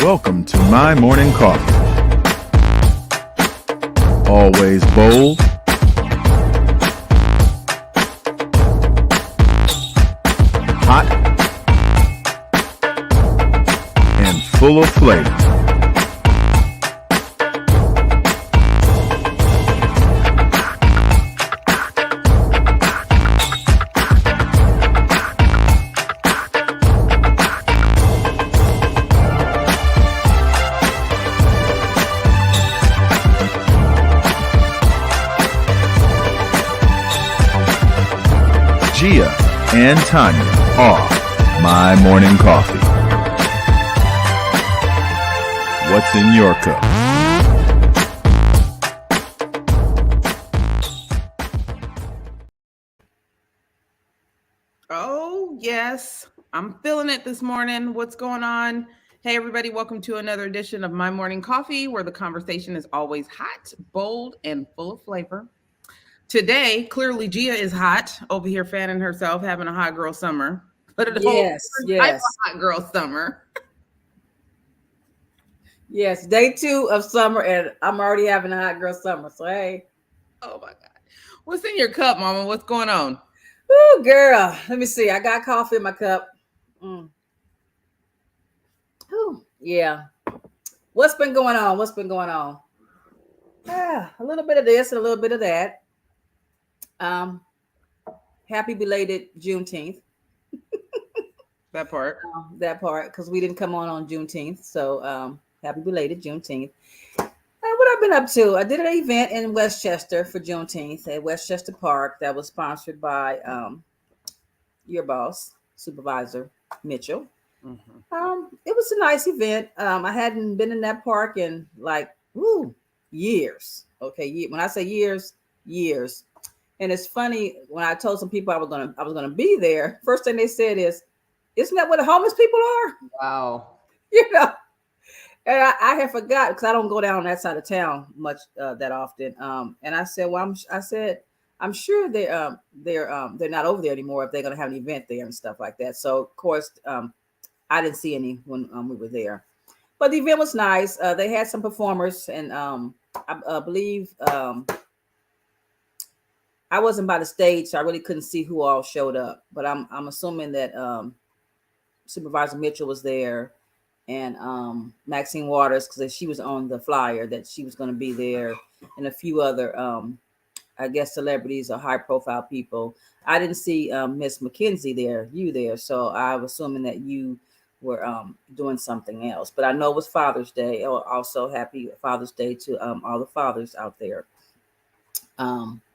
Welcome to my morning coffee. Always bold, hot, and full of flavor. Gia and Tonya are my morning coffee. What's in your cup? Oh, yes. I'm feeling it this morning. What's going on? Hey, everybody. Welcome to another edition of My Morning Coffee, where the conversation is always hot, bold, and full of flavor. Today, clearly, Gia is hot over here fanning herself, having a hot girl summer. But a whole different type of hot girl summer. Yes, day 2 of summer, and I'm already having a hot girl summer. So, hey. Oh, my God. What's in your cup, Mama? What's going on? Oh, girl. Let me see. I got coffee in my cup. Ooh, yeah. What's been going on? A little bit of this and a little bit of that. Happy belated Juneteenth. That part, because we didn't come on Juneteenth. So happy belated Juneteenth. What I've been up to? I did an event in Westchester for Juneteenth at Westchester Park that was sponsored by your boss, Supervisor Mitchell. Mm-hmm. It was a nice event. I hadn't been in that park in years. Okay, when I say years. And it's funny, when I told some people I was gonna be there, first thing they said is, "Isn't that where the homeless people are?" Wow. And I had forgot, because I don't go down that side of town much that often. And I said, I'm sure they're not over there anymore if they're gonna have an event there and stuff like that. So of course, I didn't see any when we were there, but the event was nice. They had some performers, and I believe I wasn't by the stage, so I really couldn't see who all showed up. But I'm assuming that Supervisor Mitchell was there, and Maxine Waters, because she was on the flyer that she was going to be there, and a few other, I guess, celebrities or high-profile people. I didn't see Miss McKenzie there, so I was assuming that you were doing something else. But I know it was Father's Day. Also, happy Father's Day to all the fathers out there.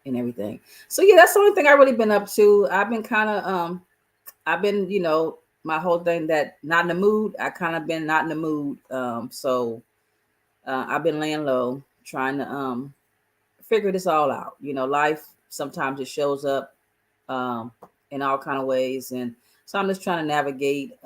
And everything. So yeah, that's the only thing I really been up to. I've been kind of my whole thing that not in the mood. I kind of been not in the mood. So I've been laying low, trying to figure this all out. Life sometimes it shows up in all kind of ways, and so I'm just trying to navigate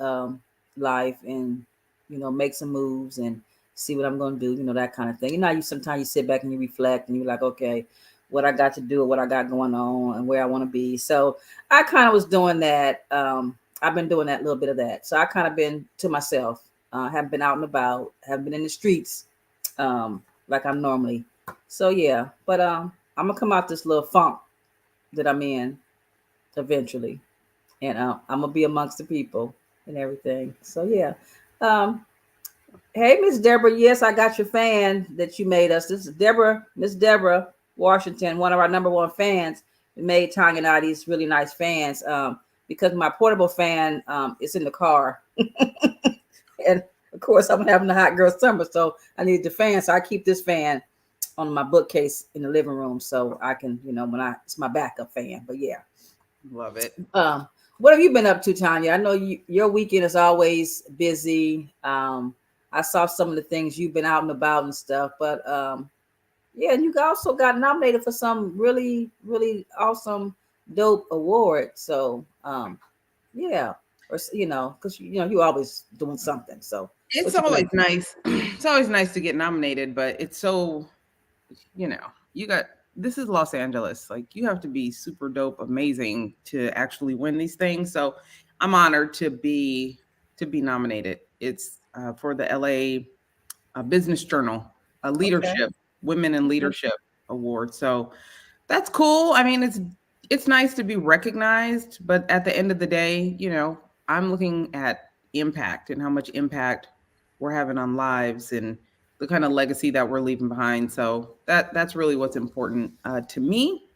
life and make some moves and see what I'm going to do. That kind of thing. You sometimes you sit back and you reflect and you're like, okay, what I got to do, what I got going on, and where I want to be. So I kind of was doing that. I've been doing that little bit of that. So I kind of been to myself, haven't been out and about, haven't been in the streets like I'm normally. So yeah, but I'm gonna come out this little funk that I'm in eventually, and I'm gonna be amongst the people and everything. So yeah. Hey, Miss Deborah. Yes, I got your fan that you made us. This is Deborah, Miss Deborah Washington, one of our number one fans, made Tonya and I these really nice fans because my portable fan is in the car. And of course, I'm having a hot girl summer, so I need the fan. So I keep this fan on my bookcase in the living room so I can, it's my backup fan. But yeah. Love it. What have you been up to, Tonya? I know your weekend is always busy. I saw some of the things you've been out and about and stuff, but yeah, and you also got nominated for some really, really awesome, dope award. So, yeah, or because you're always doing something. So it's always nice. It's always nice to get nominated, but it's so, this is Los Angeles. Like, you have to be super dope, amazing to actually win these things. So I'm honored to be nominated. It's for the LA Business Journal, a leadership, Women in Leadership Award. So that's cool. I mean, it's nice to be recognized, but at the end of the day, I'm looking at impact and how much impact we're having on lives and the kind of legacy that we're leaving behind. So that's really what's important to me.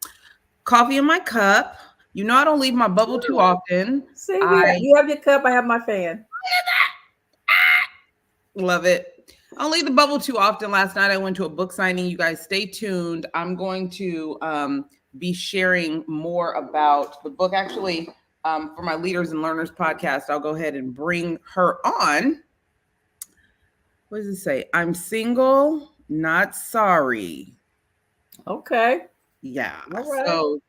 Coffee in my cup. I don't leave my bubble too often. See, you have your cup, I have my fan. Love it. I don't leave the bubble too often. Last night I went to a book signing. You guys stay tuned. I'm going to be sharing more about the book. Actually, for my Leaders and Learners podcast, I'll go ahead and bring her on. What does it say? I'm single, not sorry. Okay. Yeah. All right. So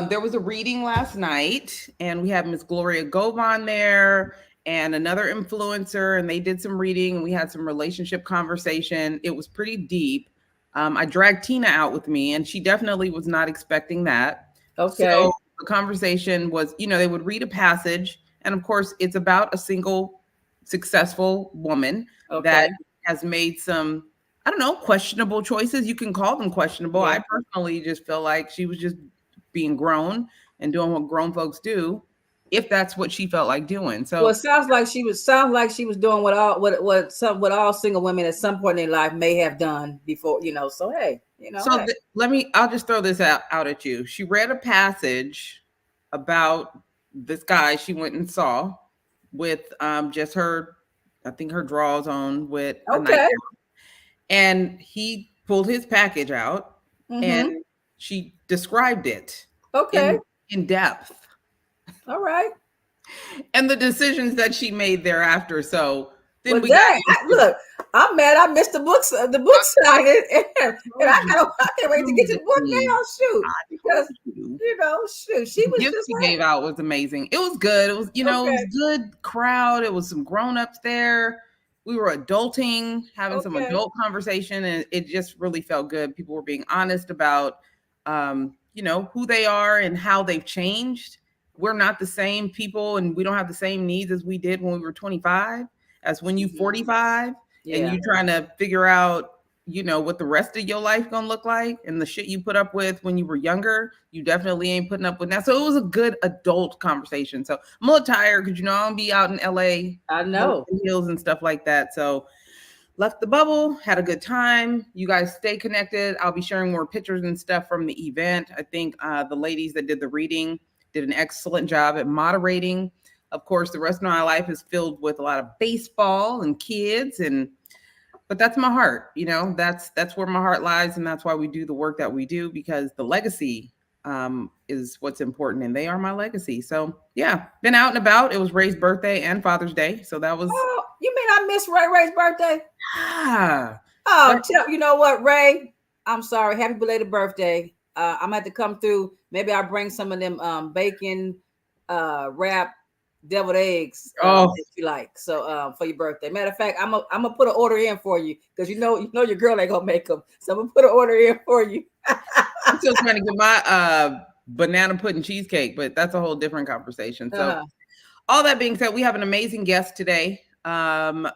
there was a reading last night, and we have Miss Gloria Gove on there and another influencer, and they did some reading, and we had some relationship conversation. It was pretty deep. I dragged Tina out with me, and she definitely was not expecting that. Okay. So the conversation was, they would read a passage, and of course, it's about a single, successful woman that has made some, I don't know, questionable choices. You can call them questionable. Yeah. I personally just feel like she was just being grown and doing what grown folks do, if that's what she felt like doing. So it sounds like she was doing what all single women at some point in their life may have done before, so hey, So hey. I'll just throw this out at you. She read a passage about this guy she went and saw with just her, I think her drawers on with a nightgown. And he pulled his package out and she described it in depth. All right. And the decisions that she made thereafter. So then look, I'm mad I missed the book signing, and I can't wait to get to the book now. Shoot, because she was just gave out was amazing. It was good. It was it was a good crowd. It was some grown-ups there. We were adulting, having some adult conversation, and it just really felt good. People were being honest about who they are and how they've changed. We're not the same people, and we don't have the same needs as we did when we were 25, as when you're 45, and you're trying to figure out, what the rest of your life gonna look like, and the shit you put up with when you were younger, you definitely ain't putting up with now. So it was a good adult conversation. So I'm a little tired because I'm gonna be out in LA. I know, hills and stuff like that. So left the bubble, had a good time. You guys stay connected. I'll be sharing more pictures and stuff from the event. I think the ladies that did the reading did an excellent job at moderating. Of course, the rest of my life is filled with a lot of baseball and kids, but that's my heart. That's where my heart lies, and that's why we do the work that we do, because the legacy is what's important, and they are my legacy. So yeah, been out and about. It was Ray's birthday and Father's Day, so that was. Oh, you mean I missed Ray's birthday? You know what, Ray? I'm sorry. Happy belated birthday. I'm gonna have to come through. Maybe I'll bring some of them bacon wrap deviled eggs if you like. So for your birthday. Matter of fact, I'm gonna put an order in for you, because you know your girl ain't gonna make them. So I'm gonna put an order in for you. I'm still trying to get my banana pudding cheesecake, but that's a whole different conversation. So all that being said, we have an amazing guest today. Hot,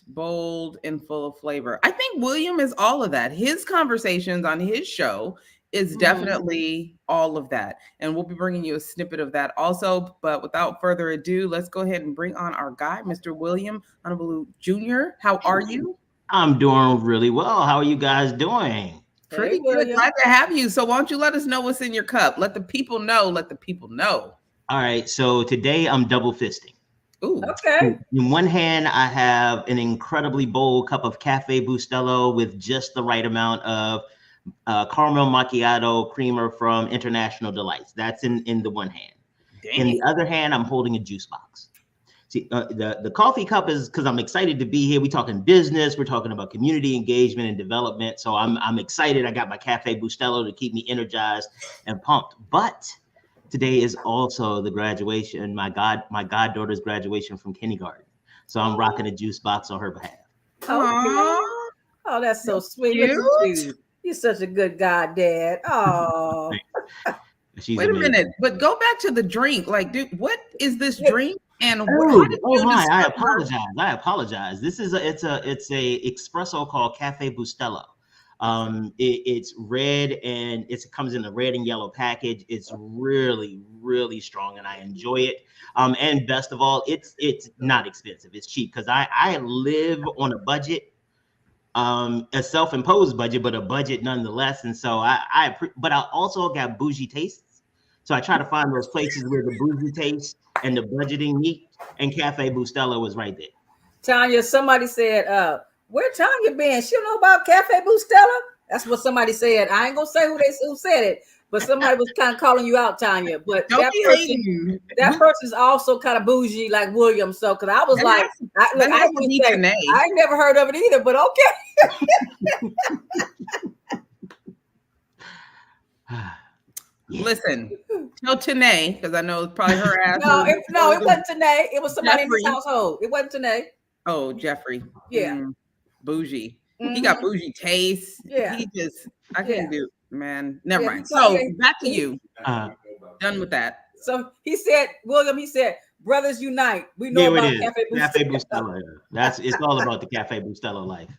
bold, and full of flavor. I think William is all of that. His conversations on his show is definitely all of that. And we'll be bringing you a snippet of that also. But without further ado, let's go ahead and bring on our guy, Mr. William Honablew Jr. How are you? I'm doing really well. How are you guys doing? Pretty good. Glad to have you. So why don't you let us know what's in your cup? Let the people know. Let the people know. All right. So today I'm double fisting. Ooh. Okay. In one hand, I have an incredibly bold cup of Cafe Bustelo with just the right amount of caramel macchiato creamer from International Delights. That's in the one hand. Dang. In the other hand, I'm holding a juice box. See, the coffee cup is because I'm excited to be here. We're talking business. We're talking about community engagement and development. So I'm excited. I got my Cafe Bustelo to keep me energized and pumped. But today is also the graduation, my goddaughter's graduation from kindergarten. So I'm rocking a juice box on her behalf. Oh, that's so sweet. You're such a good goddad. Oh. Wait a minute, but go back to the drink. Like, dude, what is this drink? And how Oh, did oh you my! I discover? apologize. I apologize. This is it's a espresso called Cafe Bustelo. It's red and it comes in a red and yellow package. It's really, really strong, and I enjoy it. And best of all, it's not expensive. It's cheap because I live on a budget, a self-imposed budget, but a budget nonetheless. And so but I also got bougie tastes. So I try to find those places where the bougie taste and the budgeting meet. And Cafe Bustelo was right there. Tonya, somebody said, where Tonya been? She don't know about Cafe Bustelo? That's what somebody said. I ain't gonna say who said it, but somebody was kind of calling you out, Tanya. But Don't be hating. that person's also kind of bougie like William. So, because I was I never heard of it either, but okay. Yeah. Listen, tell Tanae, because I know it's probably her ass. No, it wasn't Tanae. It was somebody in this household. It wasn't Tanae. Oh, Jeffrey. Yeah. Bougie. He got bougie taste. Yeah. I can't do, man. Never mind. So back to you. Done with that. So William, he said, brothers unite. We know about Cafe Bustelo. It's all about the Cafe Bustelo life.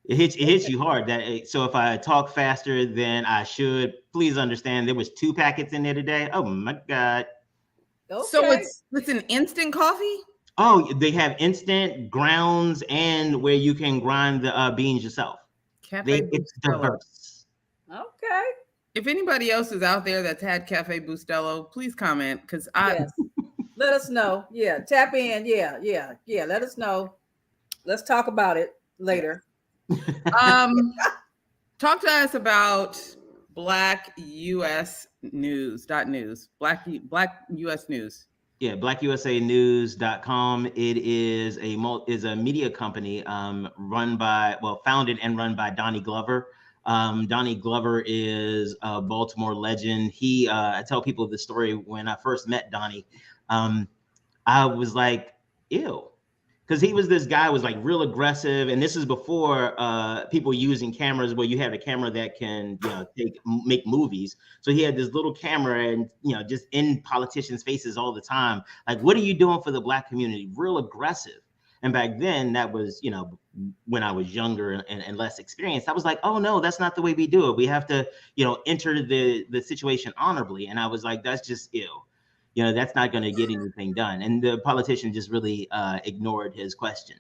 It hits you hard. So if I talk faster than I should, please understand there was 2 packets in there today. Oh my God. Okay. So it's an instant coffee? Oh, they have instant, grounds, and where you can grind the beans yourself. It's diverse. Okay. If anybody else is out there that's had Cafe Bustelo, please comment, because let us know. Yeah, tap in. Yeah. Let us know. Let's talk about it later. Talk to us about BlackUSA.news. BlackUS News. Yeah, BlackUSA.news.com. It is a media company founded and run by Donnie Glover. Donnie Glover is a Baltimore legend. I tell people the story when I first met Donnie. I was like, ew. Because he was this guy was like real aggressive, and this is before people using cameras where you have a camera that can make movies. So he had this little camera, and just in politicians' faces all the time. Like, what are you doing for the Black community? Real aggressive. And back then, that was when I was younger and less experienced. I was like, oh no, that's not the way we do it. We have to enter the situation honorably. And I was like, that's just ill. That's not going to get anything done. And the politician just really ignored his question.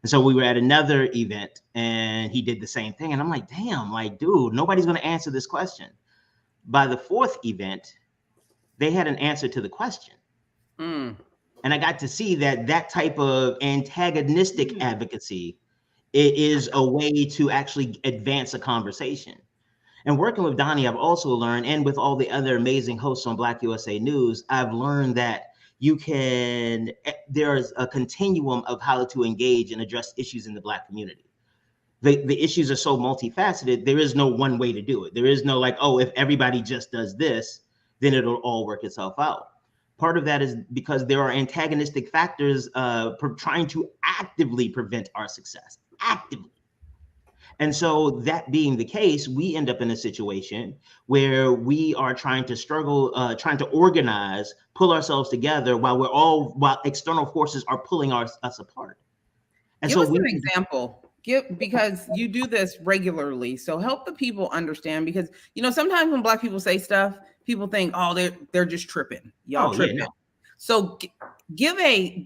And so we were at another event and he did the same thing. And I'm like, damn, like, dude, nobody's going to answer this question. By the 4th event, they had an answer to the question. And I got to see that type of antagonistic advocacy is a way to actually advance a conversation. And working with Donnie, I've also learned, and with all the other amazing hosts on Black USA News, I've learned that there's a continuum of how to engage and address issues in the Black community. The issues are so multifaceted, there is no one way to do it. There is no like, oh, if everybody just does this, then it'll all work itself out. Part of that is because there are antagonistic factors trying to actively prevent our success, actively. And so that being the case, we end up in a situation where we are trying to struggle, trying to organize, pull ourselves together while external forces are pulling us apart. And Give us an example. Because you do this regularly. So help the people understand, because sometimes when Black people say stuff, people think, oh, they're just tripping. Y'all tripping. Yeah, no. So give a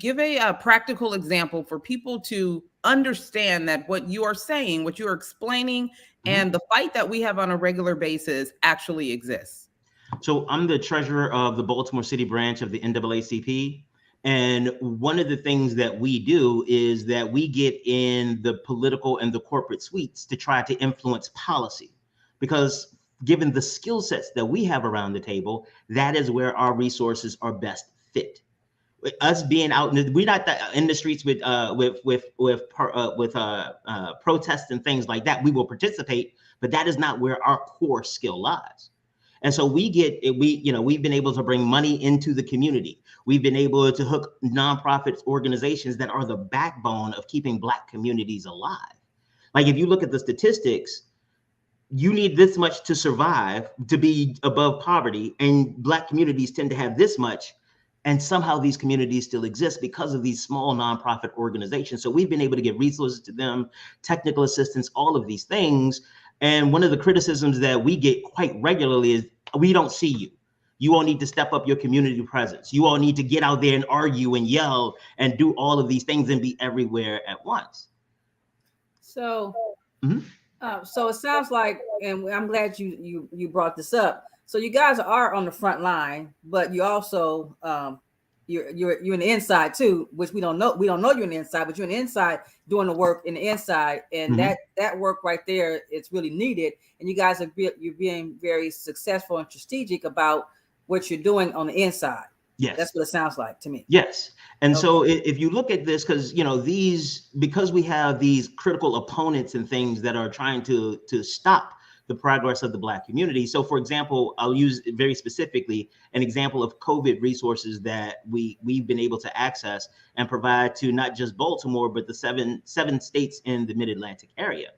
practical example for people to understand that what you are saying, what you are explaining, and the fight that we have on a regular basis actually exists. So I'm the treasurer of the Baltimore City branch of the NAACP. And one of the things that we do is that we get in the political and the corporate suites to try to influence policy, because given the skill sets that we have around the table, that is where our resources are best fit. Us being out, we're not in the streets with protests and things like that. We will participate, but that is not where our core skill lies. And so we've been able to bring money into the community. We've been able to hook nonprofit organizations that are the backbone of keeping Black communities alive. Like, if you look at the statistics, you need this much to survive, to be above poverty, and Black communities tend to have this much. And somehow these communities still exist because of these small nonprofit organizations. So we've been able to give resources to them, technical assistance, all of these things. And one of the criticisms that we get quite regularly is, we don't see you. You all need to step up your community presence. You all need to get out there and argue and yell and do all of these things and be everywhere at once. So, so it sounds like, and I'm glad you brought this up. So you guys are on the front line, but you also you're in the inside too, which we don't know. We don't know you're in the inside, but you're in the inside doing the work in the inside, and that work right there, it's really needed. And you guys you're being very successful and strategic about what you're doing on the inside. Yes, that's what it sounds like to me. Yes, and so if you look at this, because because we have these critical opponents and things that are trying to stop the progress of the Black community. So, for example, I'll use very specifically an example of COVID resources that we've been able to access and provide to not just Baltimore, but the seven states in the Mid-Atlantic area.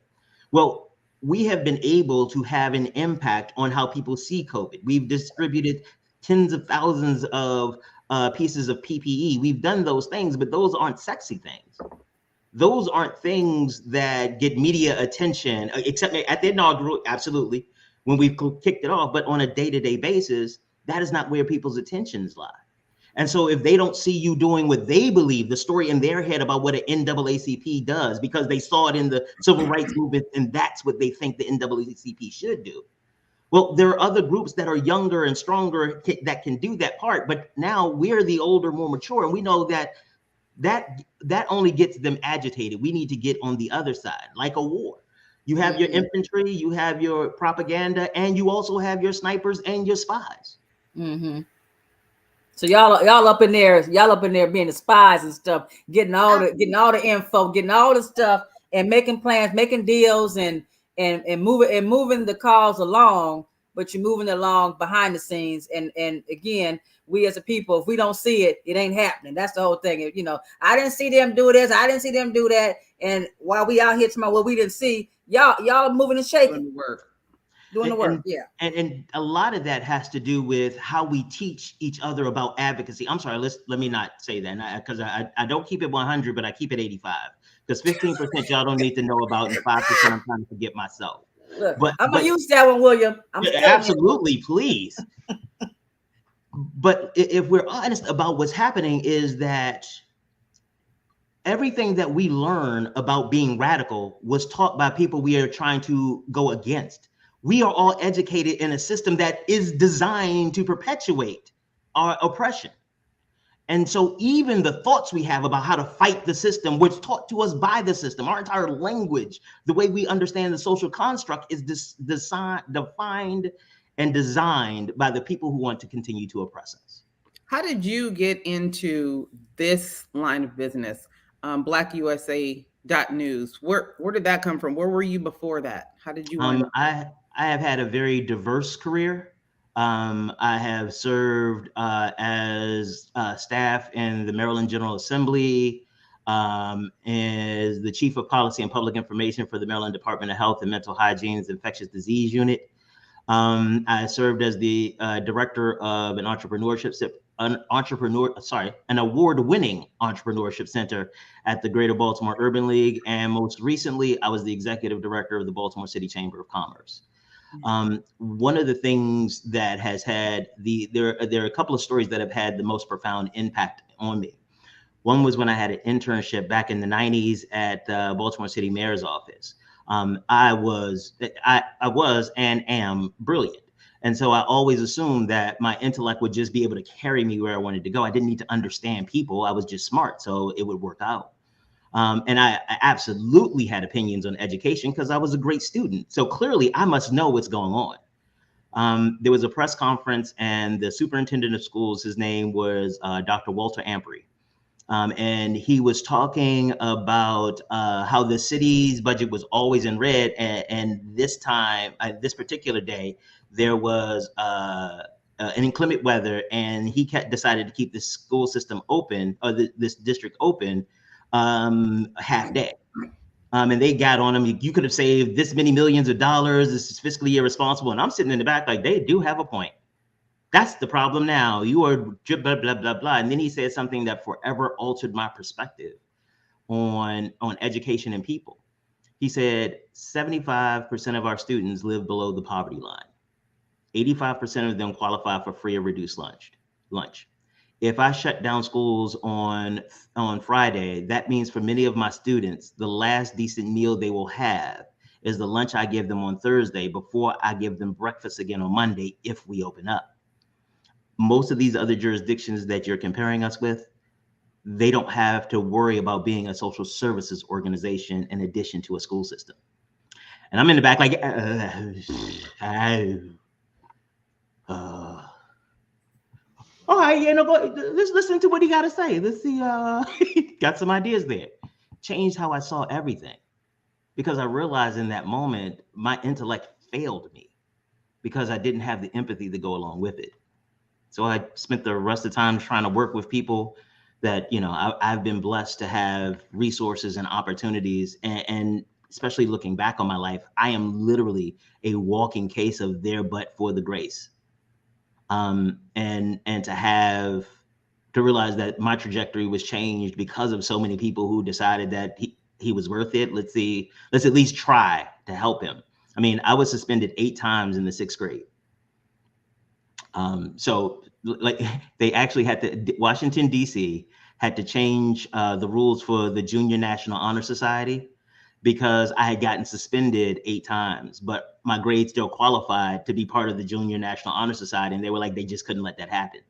Well, we have been able to have an impact on how people see COVID. We've distributed tens of thousands of pieces of PPE. We've done those things, but those aren't sexy things. Those aren't things that get media attention, except at the inaugural, absolutely, when we've kicked it off. But on a day-to-day basis, that is not where people's attentions lie. And so if they don't see you doing what they believe, the story in their head about what an NAACP does, because they saw it in the civil rights movement, and that's what they think the NAACP should do. Well, there are other groups that are younger and stronger that can do that part. But now we're the older, more mature, and we know that only gets them agitated. We need to get on the other side, like a war. You have your infantry, you have your propaganda, and you also have your snipers and your spies. So y'all up in there being the spies and stuff, getting all the info, getting all the stuff, and making plans, making deals, and moving the cause along. But you're moving along behind the scenes, and again, we as a people, if we don't see it, it ain't happening. That's the whole thing. I didn't see them do this, I didn't see them do that, and while we out here tomorrow, what we didn't see, y'all moving and shaking, doing the work. And a lot of that has to do with how we teach each other about advocacy. I'm sorry, let me not say that, because I don't keep it 100, but I keep it 85, because 15% y'all don't need to know about, and 5% I'm trying to forget myself. Look, I'm gonna use that one, William. Absolutely, please. But if we're honest about what's happening, is that everything that we learn about being radical was taught by people we are trying to go against. We are all educated in a system that is designed to perpetuate our oppression. And so even the thoughts we have about how to fight the system was taught to us by the system. Our entire language, the way we understand the social construct, is defined and designed by the people who want to continue to oppress us. How did you get into this line of business, BlackUSA.news? Where did that come from? Where were you before that? How did you? I have had a very diverse career. I have served as staff in the Maryland General Assembly, as the Chief of Policy and Public Information for the Maryland Department of Health and Mental Hygiene's Infectious Disease Unit. I served as the director of an award-winning entrepreneurship center at the Greater Baltimore Urban League, and most recently, I was the executive director of the Baltimore City Chamber of Commerce. One of the things that has had there are a couple of stories that have had the most profound impact on me. One was when I had an internship back in the 90s at the Baltimore City Mayor's office. I was and am brilliant. And so I always assumed that my intellect would just be able to carry me where I wanted to go. I didn't need to understand people. I was just smart, so it would work out. And I absolutely had opinions on education because I was a great student. So clearly I must know what's going on. There was a press conference, and the superintendent of schools, his name was Dr. Walter Ampery. And he was talking about how the city's budget was always in red. And this time, this particular day, there was an inclement weather, and he decided to keep the school system open, or this district open, half day. And they got on him. You could have saved this many millions of dollars. This is fiscally irresponsible. And I'm sitting in the back like, they do have a point. That's the problem now. You are blah, blah, blah, blah. And then he said something that forever altered my perspective on education and people. He said 75% of our students live below the poverty line. 85% of them qualify for free or reduced lunch. If I shut down schools on Friday, that means for many of my students, the last decent meal they will have is the lunch I give them on Thursday before I give them breakfast again on Monday if we open up. Most of these other jurisdictions that you're comparing us with, they don't have to worry about being a social services organization in addition to a school system. And I'm in the back like, all right, let's listen to what he got to say. Let's see, got some ideas there. Changed how I saw everything, because I realized in that moment, my intellect failed me because I didn't have the empathy to go along with it. So I spent the rest of the time trying to work with people that, I've been blessed to have resources and opportunities. And especially looking back on my life, I am literally a walking case of there but for the grace. And to realize that my trajectory was changed because of so many people who decided that he was worth it. Let's at least try to help him. I mean, I was suspended 8 times in the 6th grade. So like they actually had to, Washington, D.C. had to change the rules for the Junior National Honor Society because I had gotten suspended 8 times, but my grade still qualified to be part of the Junior National Honor Society. And they were like, they just couldn't let that happen.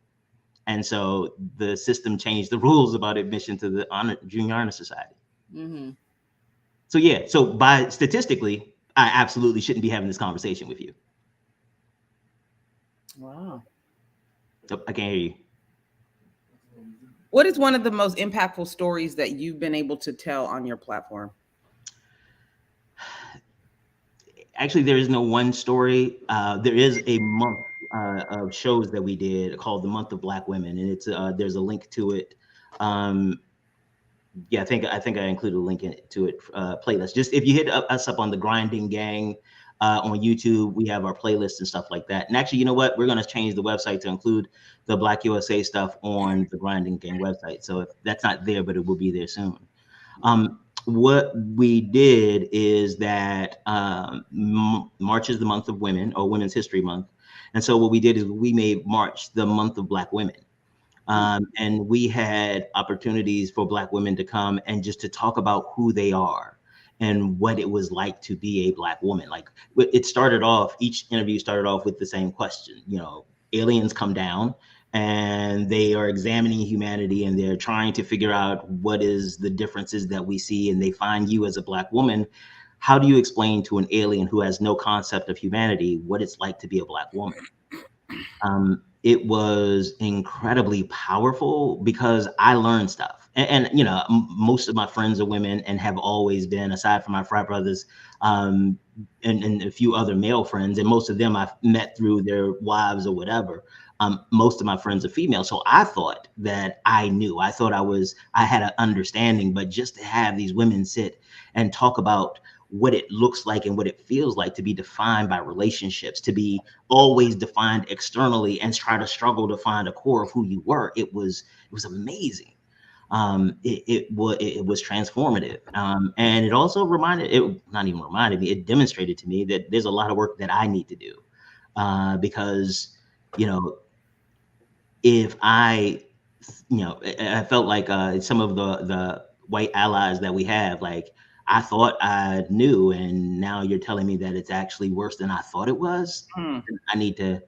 And so the system changed the rules about admission to the Junior Honor Society. Mm-hmm. So yeah, so by statistically, I absolutely shouldn't be having this conversation with you. Wow. Oh, I can't hear you. What is one of the most impactful stories that you've been able to tell on your platform? Actually, there is no one story. There is a month of shows that we did called the Month of Black Women, and it's there's a link to it. Yeah, I think I included a link to it playlist. Just if you hit us up on the Grinding Gang on YouTube, we have our playlists and stuff like that. And actually, you know what? We're going to change the website to include the Black USA stuff on the Grinding Gang website. So if that's not there, but it will be there soon. What we did is that March is the month of women, or Women's History Month. And so what we did is we made March the month of Black women. And we had opportunities for Black women to come and just to talk about who they are and what it was like to be a Black woman. Like it started off, each interview started off with the same question. Aliens come down and they are examining humanity and they're trying to figure out what is the differences that we see, and they find you as a Black woman. How do you explain to an alien who has no concept of humanity what it's like to be a Black woman? It was incredibly powerful because I learned stuff. And most of my friends are women and have always been, aside from my frat brothers, and a few other male friends, and most of them I've met through their wives or whatever. Most of my friends are female. So I thought that I knew. I thought I had an understanding, but just to have these women sit and talk about what it looks like and what it feels like to be defined by relationships, to be always defined externally and try to struggle to find a core of who you were. It was amazing. It was transformative. And it also it demonstrated to me that there's a lot of work that I need to do. Because, if I felt like some of the white allies that we have, like, I thought I knew, and now you're telling me that it's actually worse than I thought it was. I need to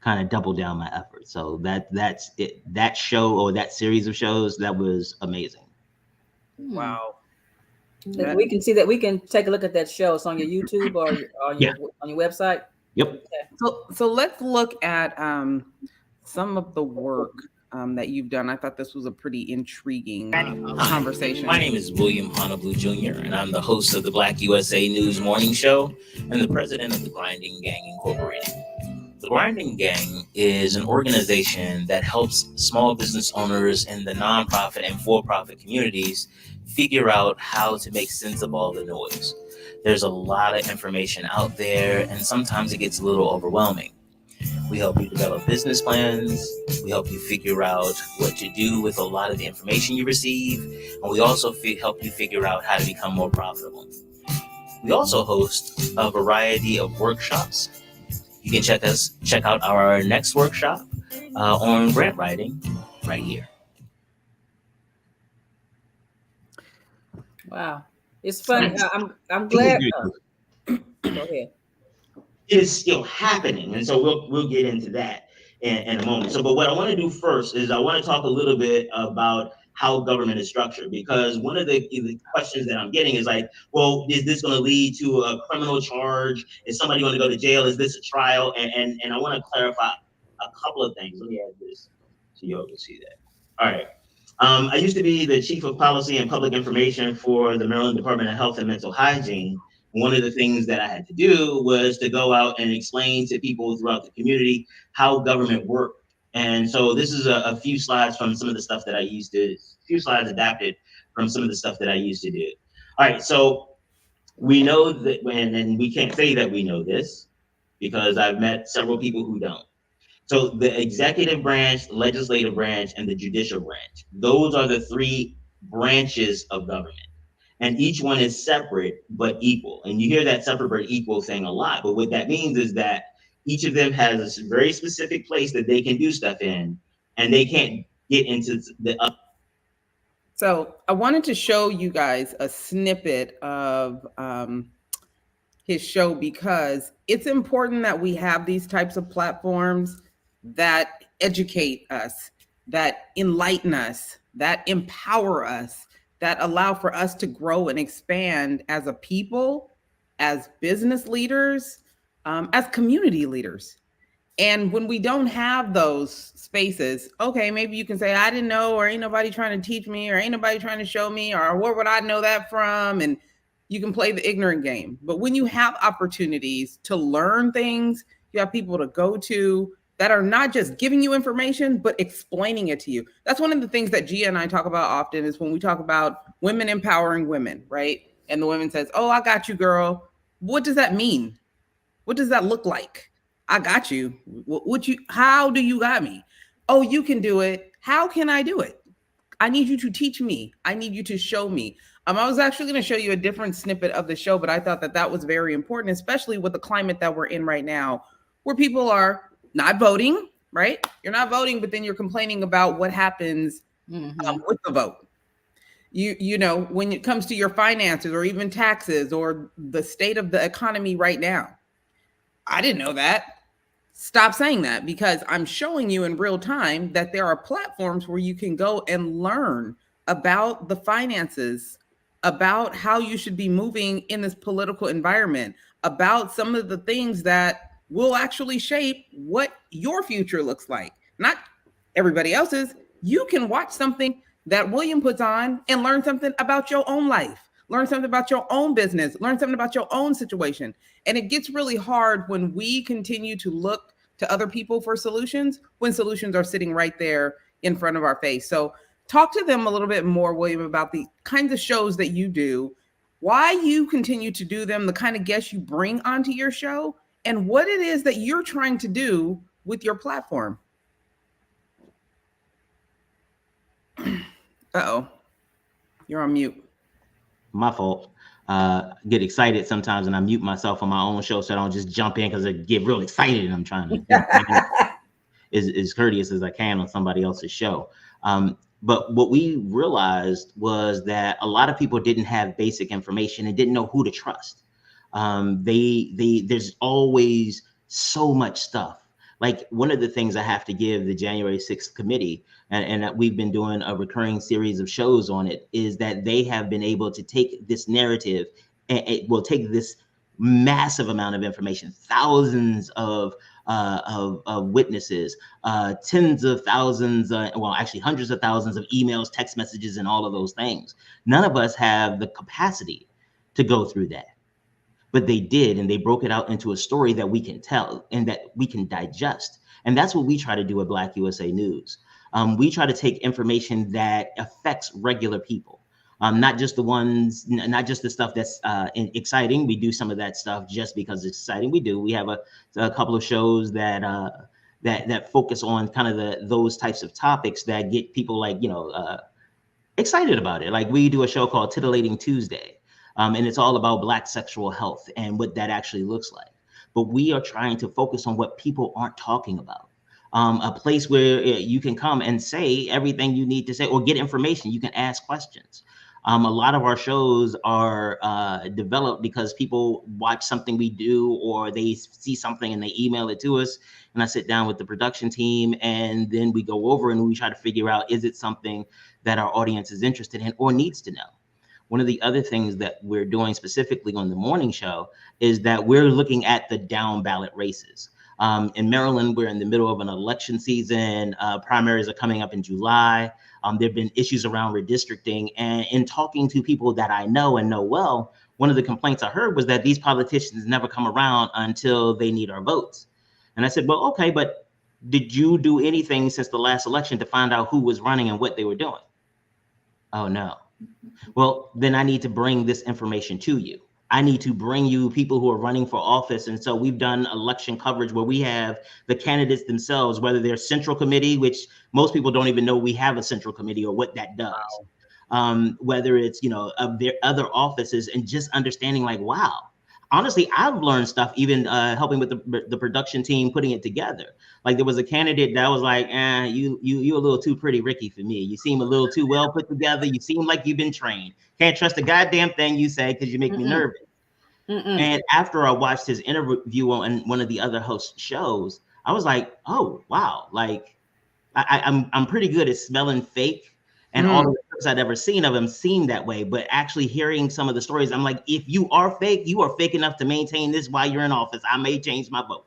kind of double down my efforts. So that's it. That show, or that series of shows, that was amazing. Wow. We can see that. We can take a look at that show. It's on your YouTube or on your website. Yep. Okay. So let's look at some of the work that you've done. I thought this was a pretty intriguing conversation. My name is William Honablew Jr., and I'm the host of the BlackUSA.news morning show and the president of the Grinding Gang Incorporated. The Grinding Gang is an organization that helps small business owners in the nonprofit and for-profit communities figure out how to make sense of all the noise. There's a lot of information out there, and sometimes it gets a little overwhelming. We help you develop business plans. We help you figure out what to do with a lot of the information you receive. And we also help you figure out how to become more profitable. We also host a variety of workshops. You can check out our next workshop on grant writing right here. Wow, it's funny. I'm glad. Go ahead. Is still happening, and so we'll get into that in a moment. So, but what I want to do first is I want to talk a little bit about how government is structured, because one of the questions that I'm getting is like, well, is this going to lead to a criminal charge? Is somebody going to go to jail? Is this a trial? And I want to clarify a couple of things. Let me add this so y'all can see that. All right. I used to be the chief of policy and public information for the Maryland Department of Health and Mental Hygiene. One of the things that I had to do was to go out and explain to people throughout the community how government worked. And so this is a few slides from some of the stuff that I used to, a few slides adapted from some of the stuff that I used to do. All right, so we know that and we can't say that we know this because I've met several people who don't. So the executive branch, legislative branch, and the judicial branch, those are the three branches of government. And each one is separate but equal. And you hear that separate but equal thing a lot. But what that means is that each of them has a very specific place that they can do stuff in, and they can't get into the other. So I wanted to show you guys a snippet of his show, because it's important that we have these types of platforms that educate us, that enlighten us, that empower us, that allow for us to grow and expand as a people, as business leaders, as community leaders. And when we don't have those spaces, okay, maybe you can say, I didn't know, or ain't nobody trying to teach me, or ain't nobody trying to show me, or where would I know that from? And you can play the ignorant game. But when you have opportunities to learn things, you have people to go to that are not just giving you information, but explaining it to you. That's one of the things that Gia and I talk about often, is when we talk about women empowering women, right? And the women says, oh, I got you, girl. What does that mean? What does that look like? I got you. How do you got me? Oh, you can do it. How can I do it? I need you to teach me. I need you to show me. I was actually going to show you a different snippet of the show, but I thought that was very important, especially with the climate that we're in right now, where people are not voting, right? You're not voting, but then you're complaining about what happens with the vote. You know, when it comes to your finances or even taxes or the state of the economy right now. I didn't know that. Stop saying that, because I'm showing you in real time that there are platforms where you can go and learn about the finances, about how you should be moving in this political environment, about some of the things that will actually shape what your future looks like, not everybody else's. You can watch something that William puts on and learn something about your own life, learn something about your own business, learn something about your own situation. And it gets really hard when we continue to look to other people for solutions when solutions are sitting right there in front of our face. So talk to them a little bit more, William, about the kinds of shows that you do, why you continue to do them, the kind of guests you bring onto your show, and what it is that you're trying to do with your platform. Uh-oh, you're on mute. My fault. Get excited sometimes and I mute myself on my own show so I don't just jump in because I get real excited and I'm trying to as courteous as I can on somebody else's show. But what we realized was that a lot of people didn't have basic information and didn't know who to trust. There's always so much stuff. Like one of the things I have to give the January 6th committee, and we've been doing a recurring series of shows on it, is that they have been able to take this narrative and it will take this massive amount of information, thousands of witnesses, tens of thousands, well, actually hundreds of thousands of emails, text messages, and all of those things. None of us have the capacity to go through that. But they did, and they broke it out into a story that we can tell and that we can digest. And that's what we try to do at Black USA News. We try to take information that affects regular people. Not just not just the stuff that's exciting. We do some of that stuff just because it's exciting. We have a couple of shows that that focus on kind of those types of topics that get people like, excited about it. Like we do a show called Titillating Tuesday, and it's all about Black sexual health and what that actually looks like. But we are trying to focus on what people aren't talking about. A place where you can come and say everything you need to say or get information. You can ask questions. A lot of our shows are developed because people watch something we do, or they see something and they email it to us. And I sit down with the production team, and then we go over and we try to figure out, is it something that our audience is interested in or needs to know? One of the other things that we're doing specifically on the morning show is that we're looking at the down ballot races. In Maryland, we're in the middle of an election season. Primaries are coming up in July. There have been issues around redistricting. And in talking to people that I know and know well, one of the complaints I heard was that these politicians never come around until they need our votes. And I said, well, okay, but did you do anything since the last election to find out who was running and what they were doing? Oh, no. Well, then I need to bring this information to you. I need to bring you people who are running for office. And so we've done election coverage where we have the candidates themselves, whether they're central committee, which most people don't even know we have a central committee or what that does. Wow. Whether it's, of their other offices, and just understanding like, wow, honestly, I've learned stuff even helping with the production team, putting it together. Like there was a candidate that was like, you a little too pretty, Ricky, for me. You seem a little too well put together. You seem like you've been trained. Can't trust a goddamn thing you say because you make me nervous. And after I watched his interview on one of the other host shows, I was like, oh, wow. Like I'm pretty good at smelling fake. And all the clips I'd ever seen of him seemed that way. But actually hearing some of the stories, I'm like, if you are fake, you are fake enough to maintain this while you're in office. I may change my vote.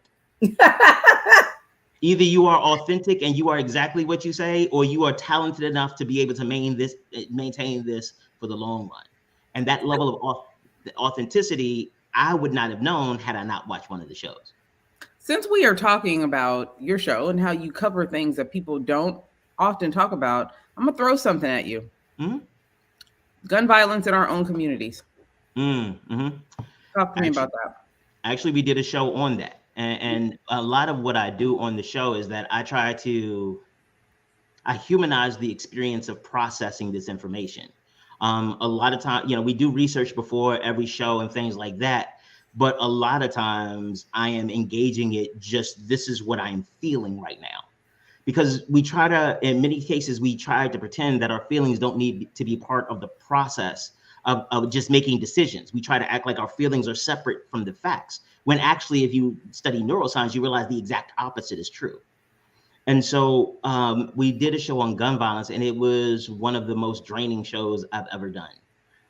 Either you are authentic and you are exactly what you say, or you are talented enough to be able to maintain this for the long run. And that level of authenticity, I would not have known had I not watched one of the shows. Since we are talking about your show and how you cover things that people don't often talk about, I'm gonna throw something at you. Gun violence in our own communities. Talk to me about that. Actually, we did a show on that. And a lot of what I do on the show is that I humanize the experience of processing this information. A lot of times, we do research before every show and things like that. But a lot of times I am engaging it just, this is what I'm feeling right now. Because in many cases, we try to pretend that our feelings don't need to be part of the process of just making decisions. We try to act like our feelings are separate from the facts, when actually, if you study neuroscience, you realize the exact opposite is true. And so we did a show on gun violence, and it was one of the most draining shows I've ever done.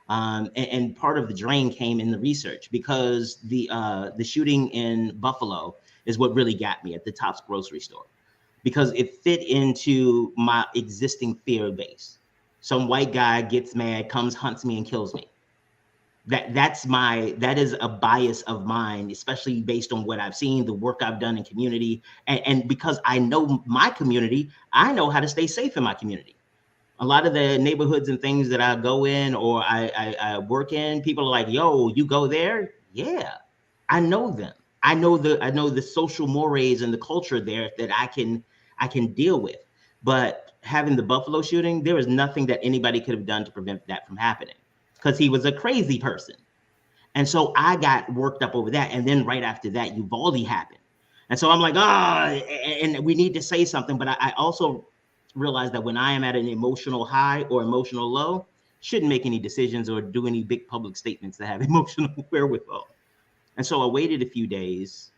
And part of the drain came in the research, because the shooting in Buffalo is what really got me at the Tops grocery store, because it fit into my existing fear base. Some white guy gets mad, comes, hunts me, and kills me. That is a bias of mine, especially based on what I've seen, the work I've done in community. And because I know my community, I know how to stay safe in my community. A lot of the neighborhoods and things that I go in or I work in, people are like, yo, you go there? Yeah, I know them. I know the social mores and the culture there that I can deal with. But having the Buffalo shooting, there was nothing that anybody could have done to prevent that from happening, because he was a crazy person. And so I got worked up over that. And then right after that, Uvalde happened. And so I'm like, and we need to say something. But I also realized that when I am at an emotional high or emotional low, shouldn't make any decisions or do any big public statements that have emotional wherewithal. And so I waited a few days,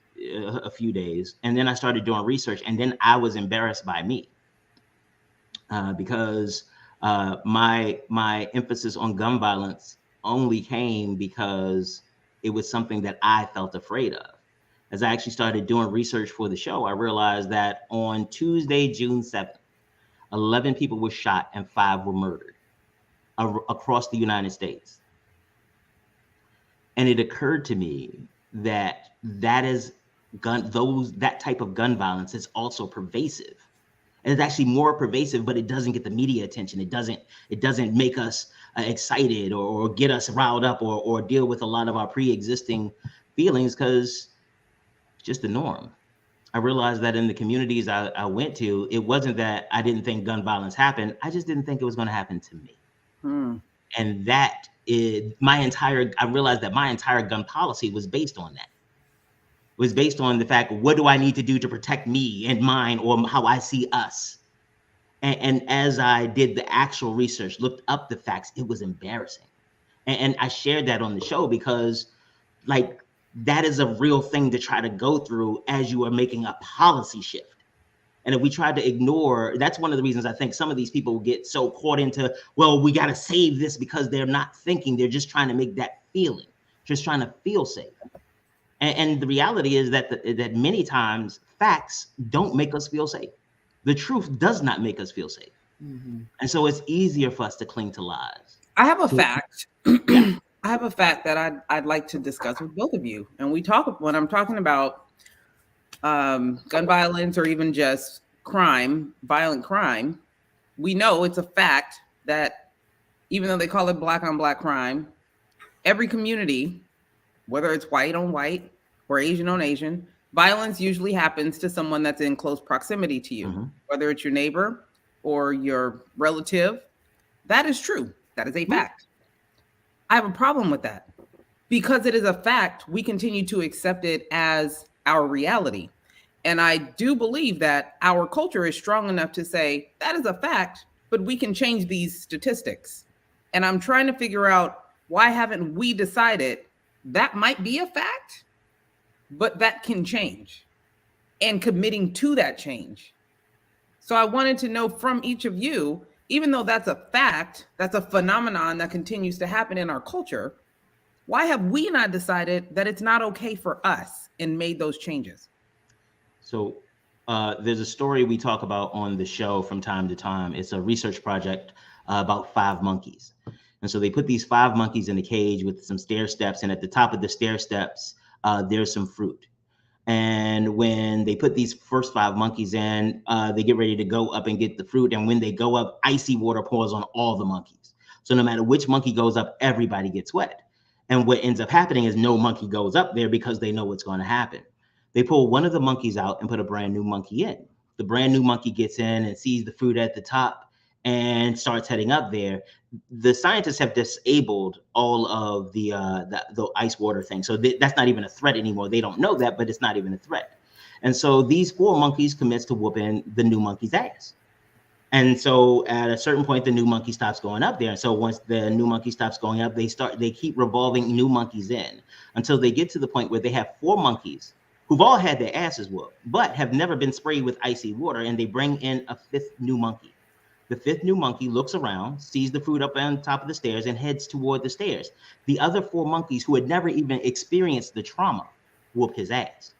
and then I started doing research. And then I was embarrassed by me, because my emphasis on gun violence only came because it was something that I felt afraid of. As I actually started doing research for the show, I realized that on Tuesday, June 7th, 11 people were shot and 5 were murdered across the United States. And it occurred to me that that type of gun violence is also pervasive. And it's actually more pervasive, but it doesn't get the media attention. It doesn't make us excited or get us riled up or deal with a lot of our pre-existing feelings, because it's just the norm. I realized that in the communities I went to, it wasn't that I didn't think gun violence happened. I just didn't think it was going to happen to me. And that is I realized that my entire gun policy was based on that. It was based on the fact, what do I need to do to protect me and mine, or how I see us? And as I did the actual research, looked up the facts, it was embarrassing. And I shared that on the show because, like, that is a real thing to try to go through as you are making a policy shift. And if we try to ignore, that's one of the reasons I think some of these people get so caught into, well, we got to save this, because they're not thinking. They're just trying to make that feeling, just trying to feel safe. And the reality is that that many times facts don't make us feel safe. The truth does not make us feel safe. And so it's easier for us to cling to lies. I have a fact. I have a fact that I'd like to discuss with both of you. And when I'm talking about gun violence, or even just violent crime, we know it's a fact that even though they call it black on black crime, every community, whether it's white on white or Asian on Asian, violence usually happens to someone that's in close proximity to you, whether it's your neighbor or your relative. That is true. That is a fact. I have a problem with that, because it is a fact. We continue to accept it as our reality. And I do believe that our culture is strong enough to say that is a fact, but we can change these statistics. And I'm trying to figure out, why haven't we decided that might be a fact, but that can change, and committing to that change. So I wanted to know from each of you, even though that's a fact, that's a phenomenon that continues to happen in our culture, why have we not decided that it's not okay for us and made those changes? So there's a story we talk about on the show from time to time. It's a research project about 5 monkeys. And so they put these 5 monkeys in a cage with some stair steps, and at the top of the stair steps, there's some fruit. And when they put these first 5 monkeys in, they get ready to go up and get the fruit. And when they go up, icy water pours on all the monkeys. So no matter which monkey goes up, everybody gets wet. And what ends up happening is no monkey goes up there, because they know what's going to happen. They pull one of the monkeys out and put a brand new monkey in. The brand new monkey gets in and sees the fruit at the top and starts heading up there. The scientists have disabled all of the ice water thing. So that's not even a threat anymore. They don't know that, but it's not even a threat. And so these 4 monkeys commits to whooping the new monkey's ass. And so at a certain point, the new monkey stops going up there. And so once the new monkey stops going up, they keep revolving new monkeys in until they get to the point where they have 4 monkeys who've all had their asses whooped, but have never been sprayed with icy water. And they bring in a 5th new monkey. The 5th new monkey looks around, sees the fruit up on top of the stairs, and heads toward the stairs. The other 4 monkeys, who had never even experienced the trauma, whoop his ass.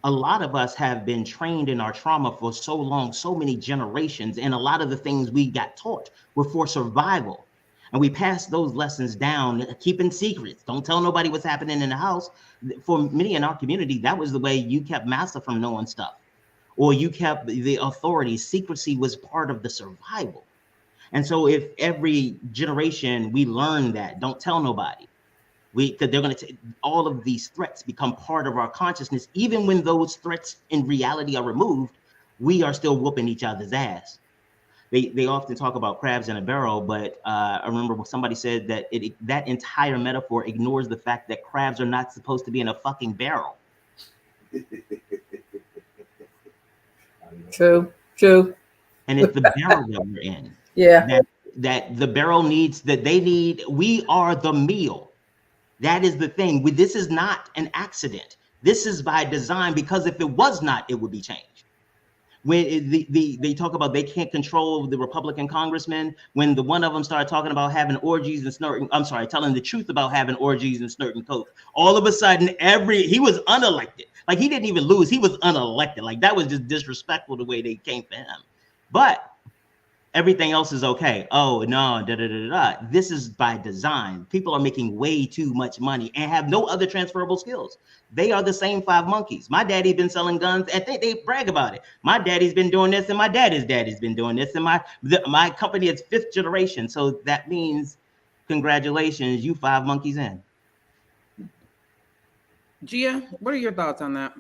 A lot of us have been trained in our trauma for so long, so many generations, and a lot of the things we got taught were for survival. And we pass those lessons down, keeping secrets. Don't tell nobody what's happening in the house. For many in our community, that was the way you kept master from knowing stuff. Or you kept the authority. Secrecy was part of the survival. And so if every generation we learn that, don't tell nobody, because they're going to all of these threats become part of our consciousness. Even when those threats in reality are removed, we are still whooping each other's ass. They often talk about crabs in a barrel, but I remember when somebody said that that entire metaphor ignores the fact that crabs are not supposed to be in a fucking barrel. True. And it's the barrel that we're in. Yeah. That the barrel needs, that they need. We are the meal. That is the thing. This is not an accident. This is by design, because if it was not, it would be changed. When they talk about they can't control the Republican congressman, when the one of them started talking about having orgies and snorting, telling the truth about having orgies and snorting coke, all of a sudden he was unelected. Like, he didn't even lose. He was unelected. Like, that was just disrespectful the way they came for him. But everything else is okay. Oh no, da da da da. This is by design. People are making way too much money and have no other transferable skills. They are the same 5 monkeys. My daddy been selling guns, and they brag about it. My daddy's been doing this, and my daddy's been doing this, and my company is 5th generation. So that means, congratulations, you 5 monkeys in. Gia, what are your thoughts on that?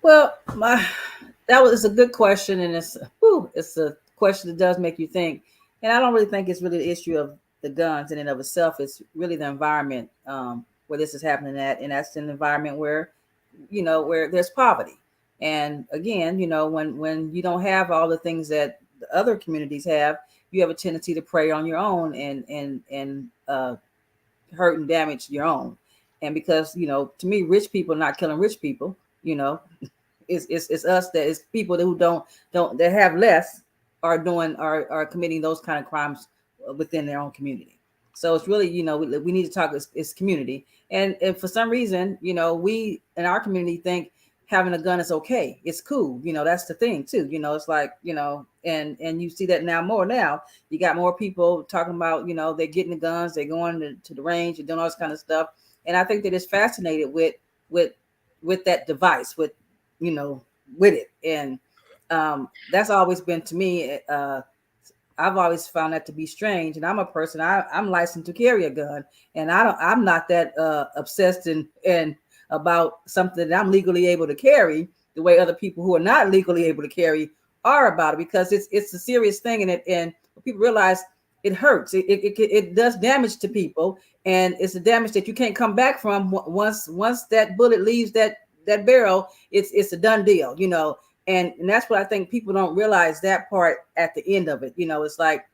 Well, it's a good question, and it's a question that does make you think. And I don't really think it's really the issue of the guns in and of itself. It's really the environment where this is happening at, and that's an environment where, where there's poverty. And again, when you don't have all the things that the other communities have, you have a tendency to prey on your own and hurt and damage your own. And because, to me, rich people are not killing rich people, it's us that is people who don't that have less are committing those kind of crimes within their own community. So it's really, we need to talk it's community. And for some reason, we in our community think having a gun is okay. It's cool. That's the thing too. It's like, and you see that more now. You got more people talking about, they're getting the guns, they're going to the range and doing all this kind of stuff. And I think that it's fascinated with that device, with it. And that's always been, to me, I've always found that to be strange. And I'm a person, I'm licensed to carry a gun, and I'm not that obsessed and about something that I'm legally able to carry the way other people who are not legally able to carry are about it, because it's a serious thing. And people realize it hurts. It does damage to people, and it's a damage that you can't come back from. Once that bullet leaves that barrel, it's a done deal, and that's what I think people don't realize, that part at the end of it. It's like,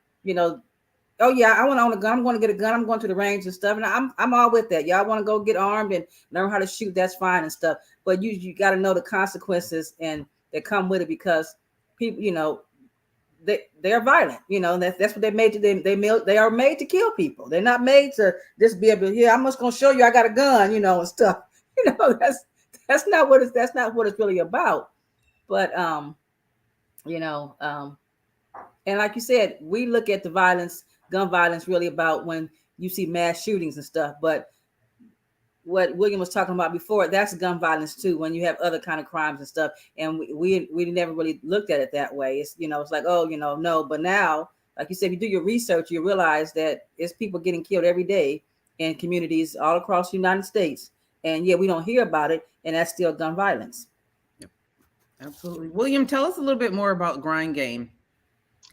oh yeah, I want to own a gun. I'm going to get a gun. I'm going to the range and stuff, and I'm all with that. Y'all want to go get armed and learn how to shoot? That's fine and stuff. But you got to know the consequences and that come with it, because people, they're violent. That's what they're made to. They are made to kill people. They're not made to just be able to. Yeah, I'm just going to show you I got a gun, and stuff. That's not what it's really about. But and like you said, we look at the violence, gun violence, really about when you see mass shootings and stuff. But what William was talking about before, that's gun violence too, when you have other kind of crimes and stuff. And we never really looked at it that way. It's it's like, oh, no. But now, like you said, if you do your research, you realize that it's people getting killed every day in communities all across the United States. And yeah, we don't hear about it, and that's still gun violence. Yep, absolutely. William, tell us a little bit more about GrindingGang.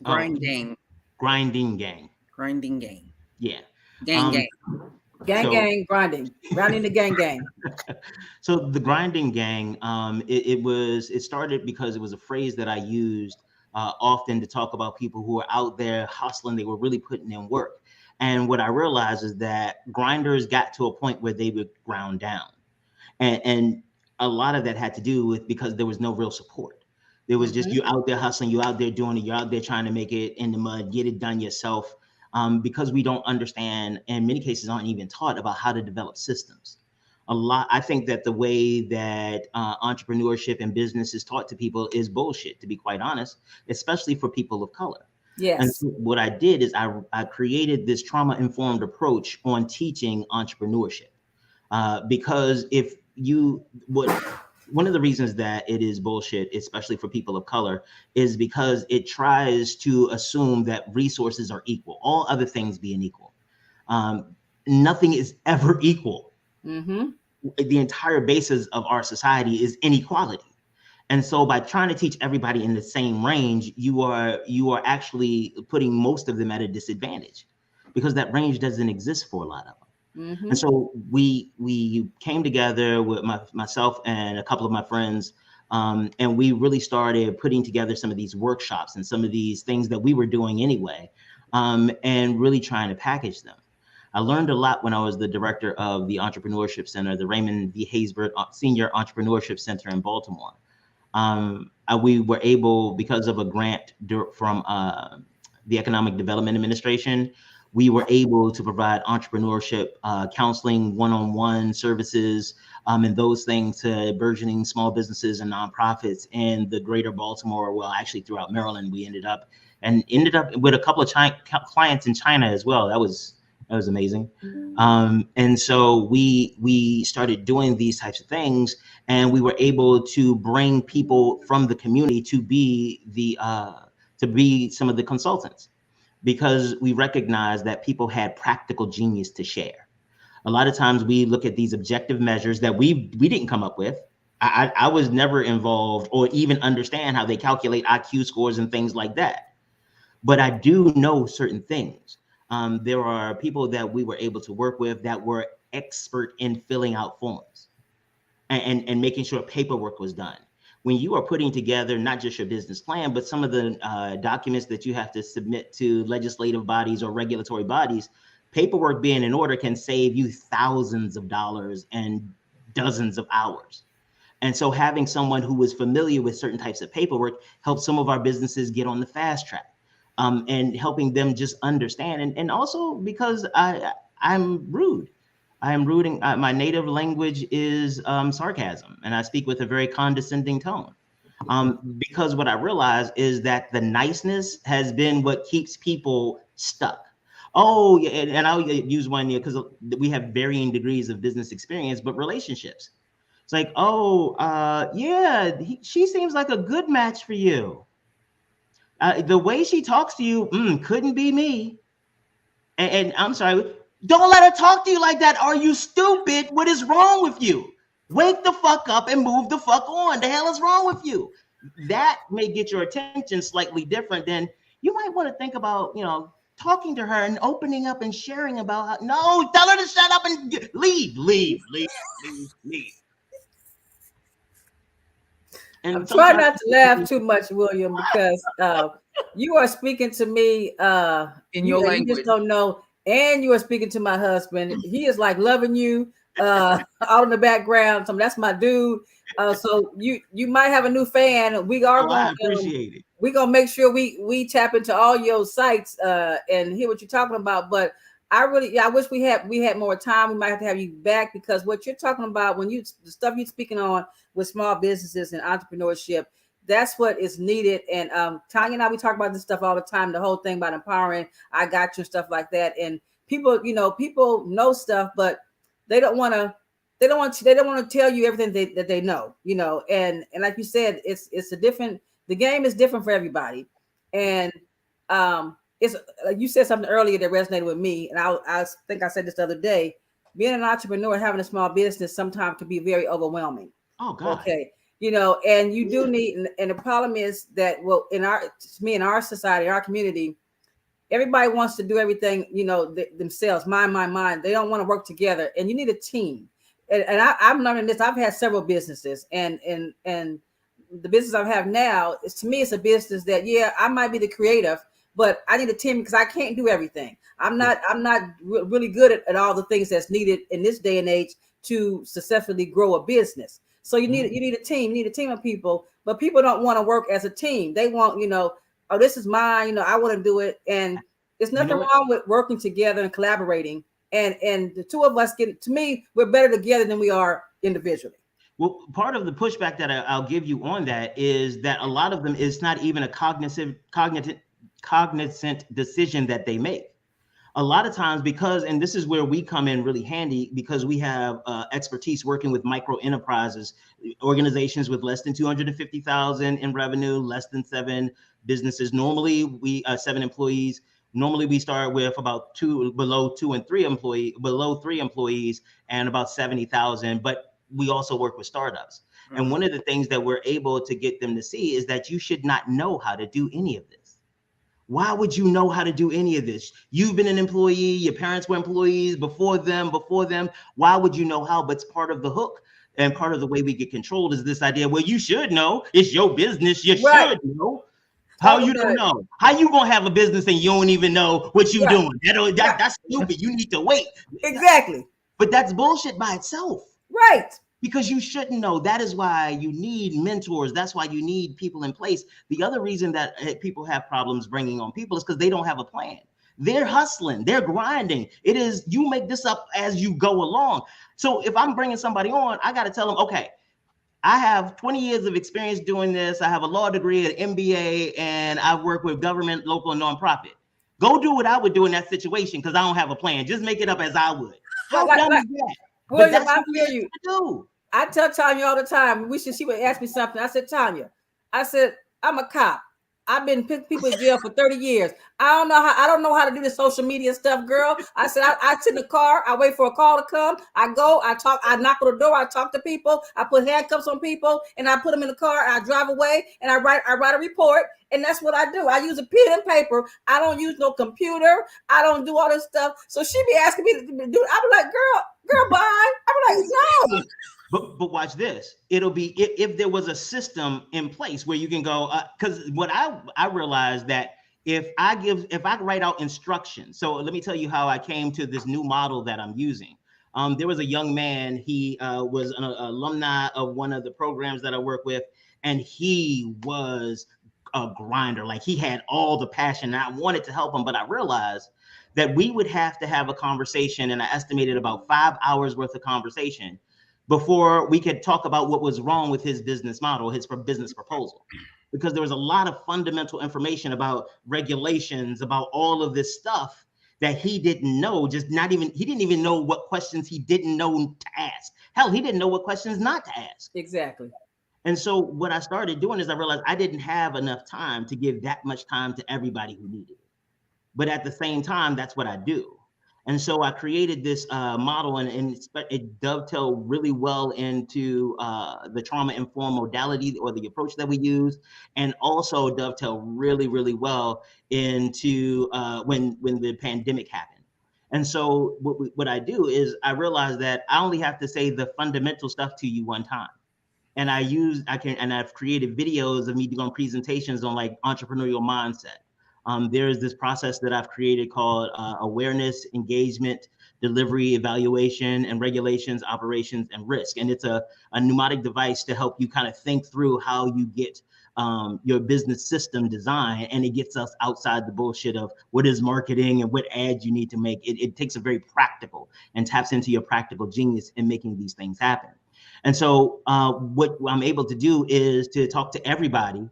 GrindingGang. GrindingGang. GrindingGang. Yeah. Gang. Gang, grinding the gang. So the GrindingGang, it started because it was a phrase that I used often to talk about people who are out there hustling. They were really putting in work. And what I realized is that grinders got to a point where they would ground down. And a lot of that had to do with because there was no real support. There was just you out there hustling, you out there doing it, you're out there trying to make it in the mud, get it done yourself, because we don't understand, and in many cases aren't even taught about how to develop systems. I think that the way that entrepreneurship and business is taught to people is bullshit, to be quite honest, especially for people of color. Yes. And so what I did is I created this trauma-informed approach on teaching entrepreneurship, because one of the reasons that it is bullshit, especially for people of color, is because it tries to assume that resources are equal, all other things being equal. Nothing is ever equal. Mm-hmm. The entire basis of our society is inequality. And so by trying to teach everybody in the same range, you are actually putting most of them at a disadvantage, because that range doesn't exist for a lot of them. Mm-hmm. And so we came together with myself and a couple of my friends, and we really started putting together some of these workshops and some of these things that we were doing anyway, and really trying to package them. I learned a lot when I was the director of the Entrepreneurship Center, the Raymond V. Haysbert Senior Entrepreneurship Center in Baltimore. We were able, because of a grant from the Economic Development Administration, We were able to provide entrepreneurship, counseling, one-on-one services, and those things to burgeoning small businesses and nonprofits in the greater Baltimore, well, actually throughout Maryland. We ended up with a couple of clients in China as well. That was amazing. And so we started doing these types of things, and we were able to bring people from the community to be some of the consultants, because we recognized that people had practical genius to share. A lot of times we look at these objective measures that we didn't come up with. I was never involved or even understand how they calculate IQ scores and things like that. But I do know certain things. There are people that we were able to work with that were expert in filling out forms and making sure paperwork was done. When you are putting together not just your business plan, but some of the documents that you have to submit to legislative bodies or regulatory bodies, paperwork being in order can save you thousands of dollars and dozens of hours. And so having someone who was familiar with certain types of paperwork helped some of our businesses get on the fast track, and helping them just understand. And also because I'm rude. I am rude. My native language is sarcasm, and I speak with a very condescending tone. Because what I realize is that the niceness has been what keeps people stuck. Oh, yeah, and I'll use one because we have varying degrees of business experience, but relationships. It's like, oh, she seems like a good match for you. The way she talks to you, couldn't be me. And I'm sorry, don't let her talk to you like that. Are you stupid? What is wrong with you? Wake the fuck up and move the fuck on. The hell is wrong with you? That may get your attention slightly different than you might want to think about, talking to her and opening up and sharing about how, no, tell her to shut up and leave. And I'm trying not to laugh too much, William, because you are speaking to me in your language. You just don't know. And you are speaking to my husband. He is like loving you out in the background. So that's my dude. So you might have a new fan. We are going to appreciate it. We're gonna make sure we tap into all your sites and hear what you're talking about. But I wish we had more time. We might have to have you back, because what you're talking about, the stuff you're speaking on with small businesses and entrepreneurship, that's what is needed. And Tonya and I, we talk about this stuff all the time, the whole thing about empowering, I got you, stuff like that. And people know stuff, but they don't want to tell you everything that they know, and like you said, the game is different for everybody. And it's like you said something earlier that resonated with me. And I think I said this the other day, being an entrepreneur, having a small business sometimes can be very overwhelming. Oh God. Okay. And you do need, and the problem is that, well, in our society, our community, everybody wants to do everything, themselves, mine. They don't want to work together, and you need a team. And I'm learning this. I've had several businesses, and the business I have now is, to me, it's a business that, I might be the creative, but I need a team because I can't do everything. I'm not really good at all the things that's needed in this day and age to successfully grow a business. So you need a team. You need a team of people, but people don't want to work as a team. They want, oh, this is mine. I want to do it, and there's nothing wrong with working together and collaborating. And the two of us to me, we're better together than we are individually. Well, part of the pushback that I'll give you on that is that a lot of them is not even a cognizant decision that they make. A lot of times, and this is where we come in really handy, because we have expertise working with micro enterprises, organizations with less than 250,000 in revenue, less than 7 businesses. Normally, we 7 employees. Normally, we start with about below 3 employees, and about 70,000. But we also work with startups. Mm-hmm. And one of the things that we're able to get them to see is that you should not know how to do any of this. Why would you know how to do any of this? You've been an employee, your parents were employees before them. Why would you know how? But it's part of the hook, and part of the way we get controlled is this idea, well, you should know. It's your business. You should know. How you don't know? How you gonna have a business and you don't even know what you're doing? That's stupid. You need to wait. Exactly. But that's bullshit by itself. Right. Because you shouldn't know. That is why you need mentors. That's why you need people in place. The other reason that people have problems bringing on people is because they don't have a plan. They're hustling, they're grinding. It is, you make this up as you go along. So if I'm bringing somebody on, I got to tell them, okay, I have 20 years of experience doing this. I have a law degree, an MBA, and I've worked with government, local, and nonprofit. Go do what I would do in that situation because I don't have a plan. Just make it up as I would. How dumb is that? William, But that's I what feel we you. do. I tell Tonya all the time. She would ask me something. I said, Tonya, I'm a cop. I've been putting people in jail for 30 years. I don't know how to do the social media stuff, girl. I said, I sit in the car, I wait for a call to come. I go, I talk, I knock on the door, I talk to people, I put handcuffs on people, and I put them in the car, and I drive away, and I write a report, and that's what I do. I use a pen and paper. I don't use no computer. I don't do all this stuff. So she be asking me to do it. I be like, girl, bye. I be like, no. But watch this. It'll be if there was a system in place where you can go, because what I realized that if I write out instructions. So let me tell you how I came to this new model that I'm using. There was a young man. He was an alumni of one of the programs that I work with, and he was a grinder. Like, he had all the passion, and I wanted to help him, but I realized that we would have to have a conversation, and I estimated about 5 hours worth of conversation before we could talk about what was wrong with his business model, his business proposal, because there was a lot of fundamental information about regulations, about all of this stuff that he didn't know. He didn't even know what questions he didn't know to ask. Hell, he didn't know what questions not to ask. Exactly. And so what I started doing is I realized I didn't have enough time to give that much time to everybody who needed it. But at the same time, that's what I do. And so I created this model, and it dovetailed really well into the trauma-informed modality or the approach that we use, and also dovetailed really, really well into when the pandemic happened. And so what I do is I realize that I only have to say the fundamental stuff to you one time. And I've created videos of me doing presentations on like entrepreneurial mindset. There's this process that I've created called awareness, engagement, delivery, evaluation, and regulations, operations, and risk. And it's a pneumatic device to help you kind of think through how you get your business system design, and it gets us outside the bullshit of what is marketing and what ads you need to make. It takes a very practical and taps into your practical genius in making these things happen. And so what I'm able to do is to talk to everybody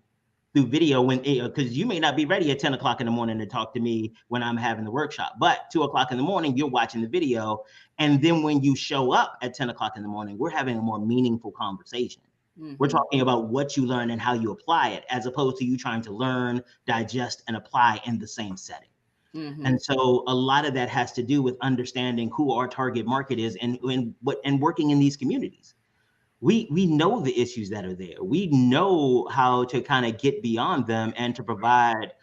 through video, because you may not be ready at 10 o'clock in the morning to talk to me when I'm having the workshop, but 2 o'clock in the morning, you're watching the video. And then when you show up at 10 o'clock in the morning, we're having a more meaningful conversation. Mm-hmm. We're talking about what you learn and how you apply it, as opposed to you trying to learn, digest, and apply in the same setting. Mm-hmm. And so a lot of that has to do with understanding who our target market is and working in these communities. We know the issues that are there. We know how to kind of get beyond them and to provide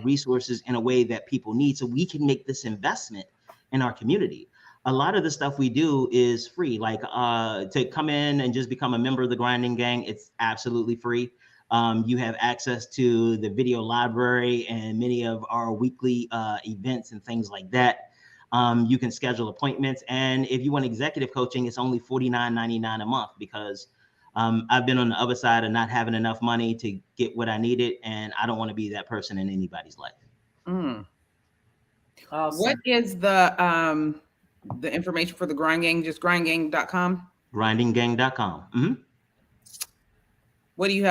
resources in a way that people need, so we can make this investment in our community. A lot of the stuff we do is free. Like to come in and just become a member of the Grinding Gang, it's absolutely free. You have access to the video library and many of our weekly events and things like that. You can schedule appointments, and if you want executive coaching, it's only $49.99 a month, because I've been on the other side of not having enough money to get what I needed, and I don't want to be that person in anybody's life. Mm. Awesome. What is the information for the Grind Gang? Just grindgang.com? GrindingGang.com. Mm-hmm. What do you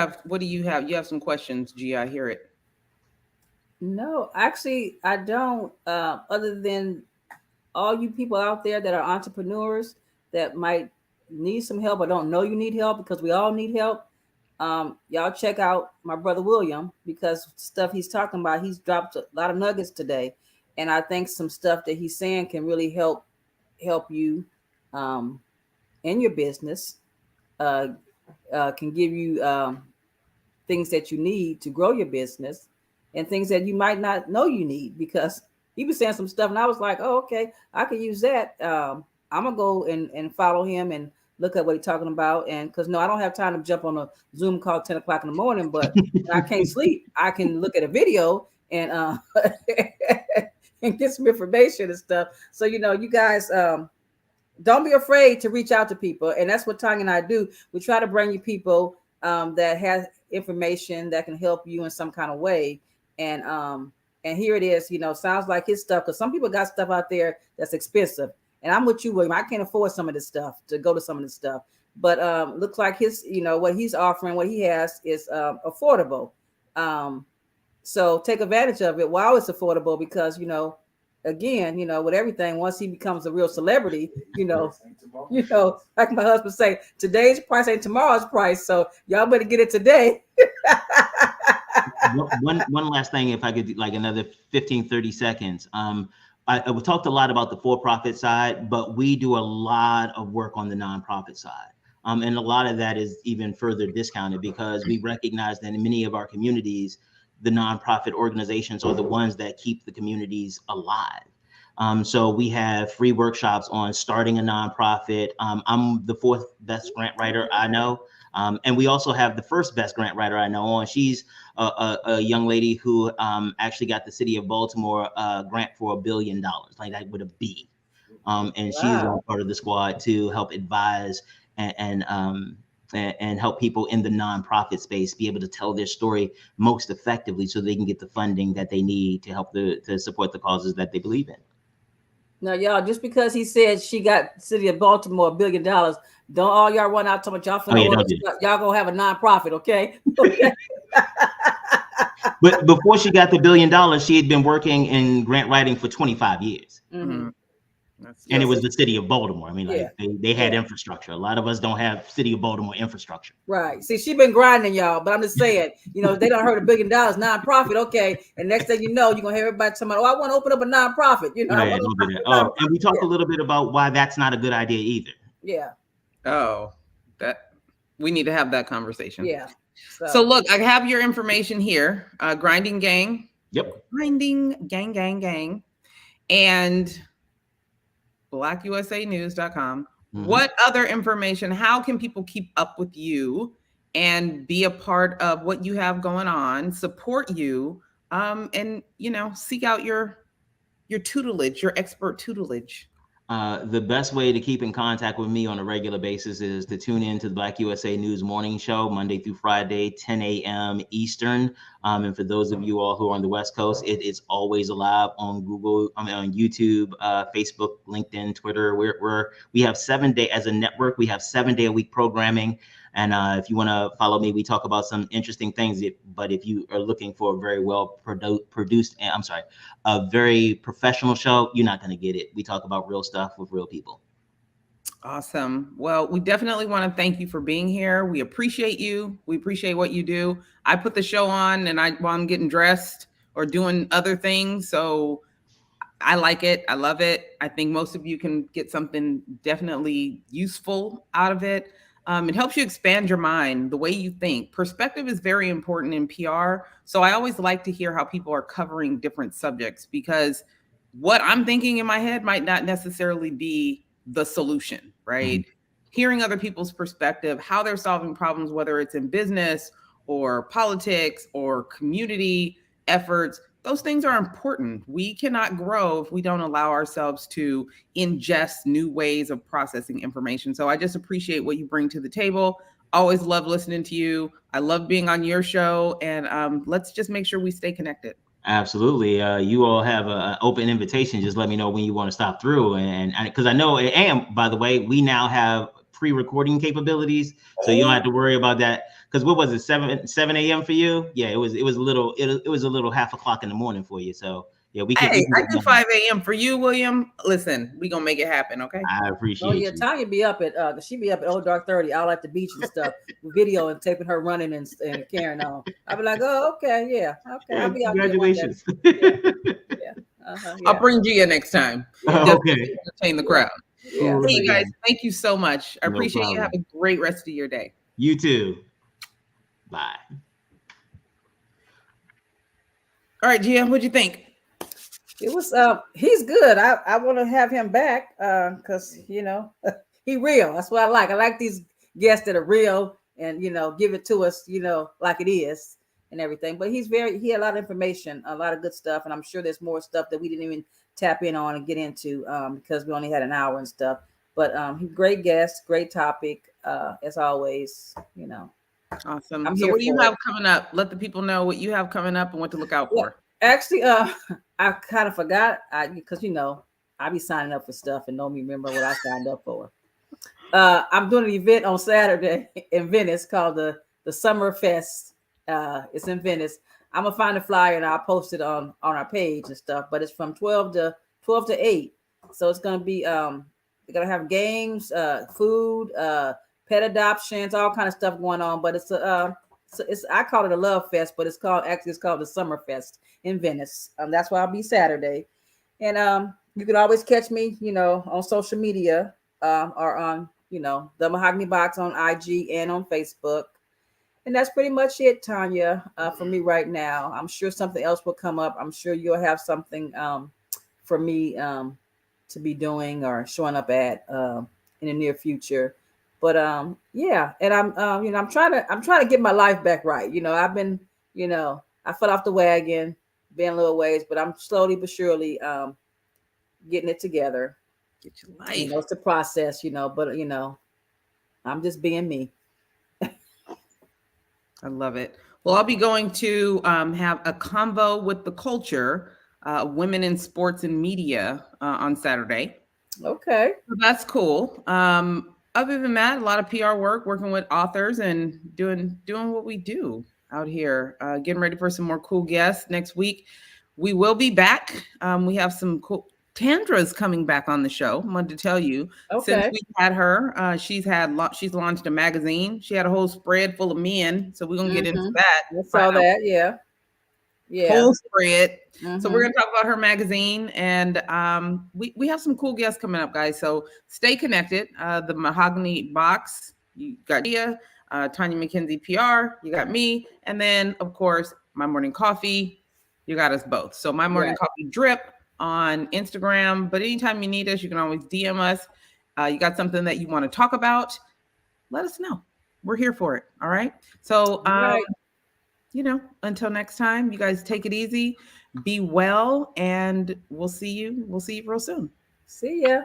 have? You have some questions, G. I hear it. No, actually, I don't. Other than all you people out there that are entrepreneurs that might need some help or don't know you need help, because we all need help. Y'all check out my brother William, because stuff he's talking about, he's dropped a lot of nuggets today. And I think some stuff that he's saying can really help you in your business, can give you things that you need to grow your business, and things that you might not know you need, because he was saying some stuff and I was like, oh, okay, I could use that. I'm gonna go and follow him and look at what he's talking about. And because I don't have time to jump on a Zoom call 10 o'clock in the morning, but when I can't sleep, I can look at a video and and get some information and stuff. So you guys don't be afraid to reach out to people. And that's what Tonya and I do. We try to bring you people that has information that can help you in some kind of way. And And here it is, sounds like his stuff, because some people got stuff out there that's expensive. And I'm with you, William. I can't afford some of this stuff to go to some of this stuff. But looks like his, what he's offering, what he has is affordable. So take advantage of it while it's affordable, because, again, with everything, once he becomes a real celebrity, like my husband say, today's price ain't tomorrow's price. So y'all better get it today. One last thing, if I could, like another 15, 30 seconds. I talked a lot about the for-profit side, but we do a lot of work on the nonprofit side. And a lot of that is even further discounted, because we recognize that in many of our communities, the nonprofit organizations are the ones that keep the communities alive. So we have free workshops on starting a nonprofit. I'm the 4th best grant writer I know. And we also have the 1st best grant writer I know on. She's a young lady who actually got the city of Baltimore grant for $1 billion, like that with a B. And she's on part of the squad to help advise and help people in the nonprofit space be able to tell their story most effectively, so they can get the funding that they need to help to support the causes that they believe in. Now, y'all, just because he said she got city of Baltimore $1 billion, don't all y'all run out talking about y'all gonna have a nonprofit, okay? Okay. But before she got the $1 billion, she had been working in grant writing for 25 years. Mm-hmm. And it was the city of Baltimore. I mean, they had infrastructure. A lot of us don't have city of Baltimore infrastructure. Right. See, she been grinding, y'all. But I'm just saying, they don't heard $1 billion nonprofit, okay? And next thing you know, you're gonna hear everybody talking about, I want to open up a nonprofit. Don't do that. And we talk a little bit about why that's not a good idea either. Yeah. Oh, that we need to have that conversation. Yeah. So look, I have your information here. Grinding Gang. Yep. Grinding Gang. And BlackUSA.news.com. Mm-hmm. What other information? How can people keep up with you and be a part of what you have going on, support you, and seek out your tutelage, your expert tutelage? The best way to keep in contact with me on a regular basis is to tune in to the Black USA News Morning Show, Monday through Friday, 10 a.m. Eastern. And for those of you all who are on the West Coast, it is always alive on on YouTube, Facebook, LinkedIn, Twitter. We have 7 day as a network. We have 7 day a week programming. And if you want to follow me, we talk about some interesting things. But if you are looking for a very well produced, a very professional show, you're not going to get it. We talk about real stuff with real people. Awesome. Well, we definitely want to thank you for being here. We appreciate you. We appreciate what you do. I put the show on and while I'm getting dressed or doing other things. So I like it. I love it. I think most of you can get something definitely useful out of it. It helps you expand your mind, the way you think. Perspective is very important in PR. So I always like to hear how people are covering different subjects, because what I'm thinking in my head might not necessarily be the solution, right? Mm-hmm. Hearing other people's perspective, how they're solving problems, whether it's in business or politics or community efforts, those things are important. We cannot grow if we don't allow ourselves to ingest new ways of processing information. So I just appreciate what you bring to the table. Always love listening to you. I love being on your show. And let's just make sure we stay connected. Absolutely. You all have an open invitation. Just let me know when you want to stop through. And because I know, and by the way, we now have pre-recording capabilities, so you don't have to worry about that. Because what was it, 7 a.m. for you? Yeah, it was a little 1:30 in the morning for you. So yeah, we can. Hey, I do 5 a.m. for you, William. Listen, we gonna make it happen, okay? I appreciate. Oh yeah, Tonya be up at she be up at dark 30, out at the beach and stuff, video and taping her running and carrying on. I'll be like, oh okay, yeah, okay. I'll be out congratulations. Yeah. I'll bring Gia next time. Okay. Entertain the crowd. Yeah. Hey guys, thank you so much. I appreciate you. Have a great rest of your day. You too. Bye. All right, Gia, what'd you think? It was he's good. I want to have him back because he real. That's what I like. I like these guests that are real and give it to us like it is and everything. But he had a lot of information, a lot of good stuff, and I'm sure there's more stuff that we didn't even tap in on and get into because we only had an hour and stuff. But great guest, great topic as always. Awesome. So what do you have coming up? Let the people know what you have coming up and what to look out for. Actually, I kind of forgot because I be signing up for stuff and don't remember what I signed up for. I'm doing an event on Saturday in Venice called the Summer Fest. It's in Venice. I'm gonna find a flyer and I'll post it on our page and stuff. But it's from 12 to 8. So it's gonna be they're gonna have games, food, pet adoptions, all kind of stuff going on. But it's I call it a love fest, but it's called the Summer Fest in Venice. That's why I'll be Saturday. And you can always catch me, on social media, or on, the Mahogany Box on IG and on Facebook. And that's pretty much it, Tonya, for me right now. I'm sure something else will come up. I'm sure you'll have something for me to be doing or showing up at in the near future. But yeah, and I'm trying to get my life back right. I've been, I fell off the wagon, been a little ways, but I'm slowly but surely getting it together. Get your life. It's a process, but I'm just being me. I love it. Well, I'll be going to have a convo with the culture, women in sports and media on Saturday. Okay. So that's cool. Other than that, a lot of PR work, working with authors and doing what we do out here. Getting ready for some more cool guests next week. We will be back. We have some cool. Tandra's coming back on the show. I wanted to tell you, since we had her, she's launched a magazine. She had a whole spread full of men. So we're gonna get into that. I saw that, yeah. Whole spread. So we're gonna talk about her magazine, and we have some cool guests coming up, guys. So stay connected. The Mahogany Box. You got Tonya McKenzie PR. You got me, and then of course My Morning Coffee. You got us both. So My Morning Coffee Drip on Instagram, but anytime you need us, you can always DM us. You got something that you want to talk about, let us know. We're here for it. All right. So, until next time, you guys take it easy, be well, and we'll see you real soon. See ya.